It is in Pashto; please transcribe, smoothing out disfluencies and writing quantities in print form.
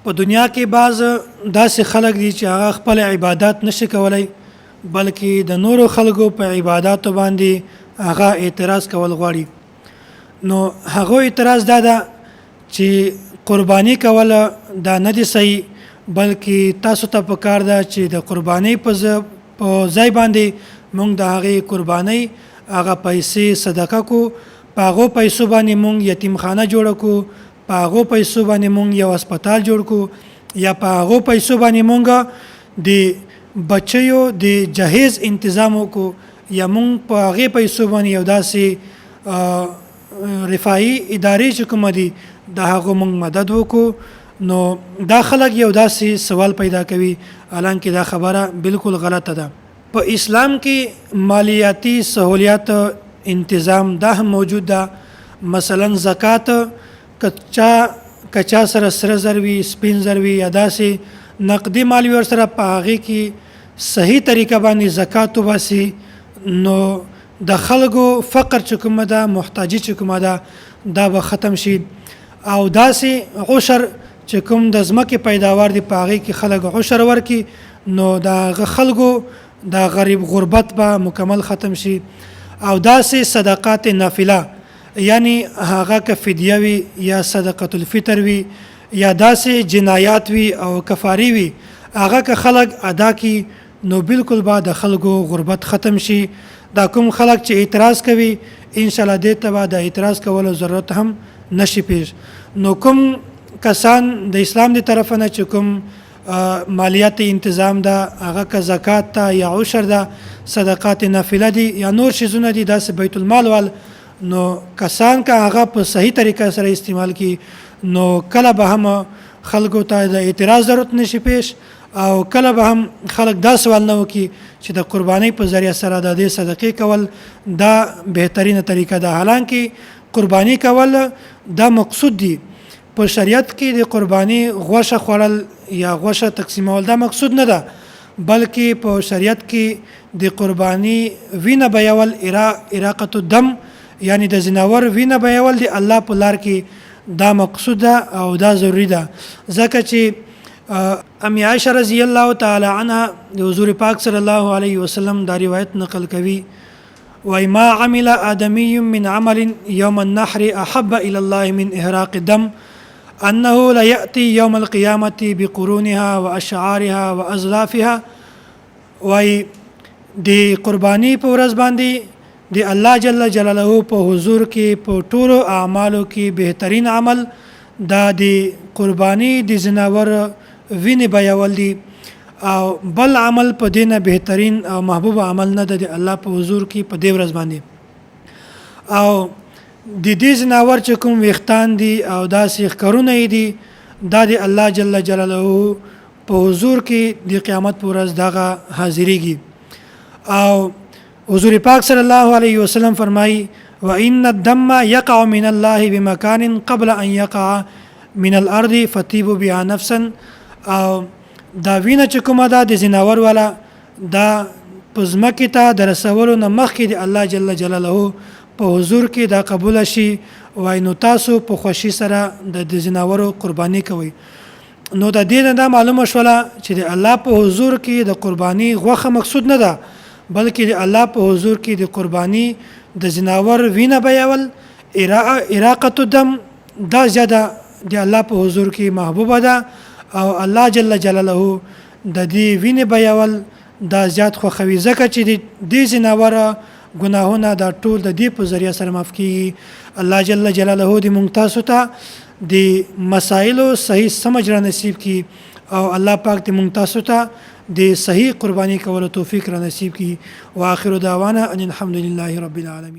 په دنیا کې بعض داسې خلک دي چې هغه خپل عبادت نشي کولای بلکې د نورو خلکو په عبادتو باندې هغه اعتراض کول غواړي. نو هغه اعتراض دا ده چې قرباني کول دا نه دي صحیح بلکې تاسو ته پکار ده چې د قرباني په ځای باندې مونږ د هغې قرباني هغه پیسې صدقه کو، په هغو پیسو باندې مونږ یتیمخانه جوړه کو، په هغو پیسو باندې مونږ یو هسپتال جوړ کو، یا په هغو پیسو باندې مونږ د بچیو د جهیز انتظام وکړو، یا مونږ په هغې پیسو باندې یو داسې رفاھي ادارې چې کومه دي د هغو مونږ مدد وکړو. نو دا خلک یو داسې سوال پیدا کوي حالانکه دا خبره بالکل غلطه ده. په اسلام کې مالیاتی سہولیات انتظام دا هم موجود ده. مثلا زکات کچا سره سره زر وي، سپین زر وي، یا داسې نقدي مال وي ورسره په هغې کې صحیح طریقه باندې زکات وباسي نو د خلکو فقر چې کومه ده، محتاجي چې کومه ده دا به ختم شي. او داسې عشر چې کوم د ځمکې پیداوار دی په هغې کې خلک عشر ورکړي نو د هغه خلکو د غریب غربت به مکمل ختم شي. او داسې صدقات نافله یعنی هغه که فدیه وي یا صدقة الفطر وي یا داسې جنایات وي او کفاری وي هغه که خلک ادا کی نو بالکل به د خلکو غربت ختم شي. دا کوم خلک چې اعتراض کوي انشاءالله دې ته به د اعتراض کولو ضرورت هم نشي پیش. نو کوم کسان د اسلام دی طرف نه چې کوم مالیاتی انتظام ده هغه که زکات ده یا عشر ده صدقات نافله دي یا نور شیزونه دي داسې بیت المال وال نو کسان که هغه په صحیح طریقه سره استعمال کی نو کله به هم خلکو ته د اعتراض ضرورت نشي پیش او کله به هم خلک دا سوال نه وکړي چې د قربانۍ په ذریعه سره د دې صدقې کول دا بهترینه طریقه ده. حالانکه قرباني کول دا مقصود دی. په شریعت کې د قرباني غوښه خوړل یا غوښه تقسیمول دا مقصود نه ده بلکې په شریعت کې د قرباني وینه بیول اراقة الدم یعنی د زناور وینه بیول د الله په لار کې دا مقصود ده او دا ضروری ده. ځکه چې ام عائشہ رضی الله تعالی عنها د حضور پاک صلی الله علیه وسلم دا روایت نقل کوي وای ما عمل آدمی من عمل یوم النحر احب الى الله من احراق الدم انه لا ياتي يوم القيامه بقرونها واشعارها وازلافها. وای د قربانی په ورځ باندې د الله جل جلاله په حضور کې په ټولو اعمالو کې بهترین عمل دا د قربانی د زناور وینې بیول دي او بل عمل په دینه بهترین او محبوب عمل نه د الله په حضور کې په دې ورځ باندې. او د دې زناور چې کوم ویختان دي او داسې ښکرونه دي دا د الله جل جلاله په حضور کې د قیامت په ورځ دغه حاضریږي. او حضور پاک صلی الله علیه وسلم فرمایي وان الدم يقع من الله بمكان قبل ان يقع من الارض فتيب بها نفسا. او دا وینه چې کومه ده د زناور والا دا په ځمکې ته د رسولو نه مخکې د الله جل جلاله په حضور کې دا قبول شي وای نو تاسو په خوشي سره د زناورو قرباني کوئ. نو د دې نه دا معلومه شوله چې د الله په حضور کې د قرباني غوښه مقصود نه ده بلکې د الله په حضور کې د قرباني د زناور وینه بیول اراقة الدم دا زیاده د الله په حضور کې محبوبه ده او الله جل جلاله د دې وینې بیول دا زیات خوښوي ځکه چې د دې زناوره ګناهونه دا ټول د دې په ذریعه سره معاف کیږي. الله جل جلاله دې مونږ تاسو ته د مسایلو صحیح سمجھ را نصیب کی او الله پاک دې مونږ تاسو ته د صحیح قرباني کولو توفیق را نصیب کی. واخر دعوانا ان الحمد لله رب العالمین.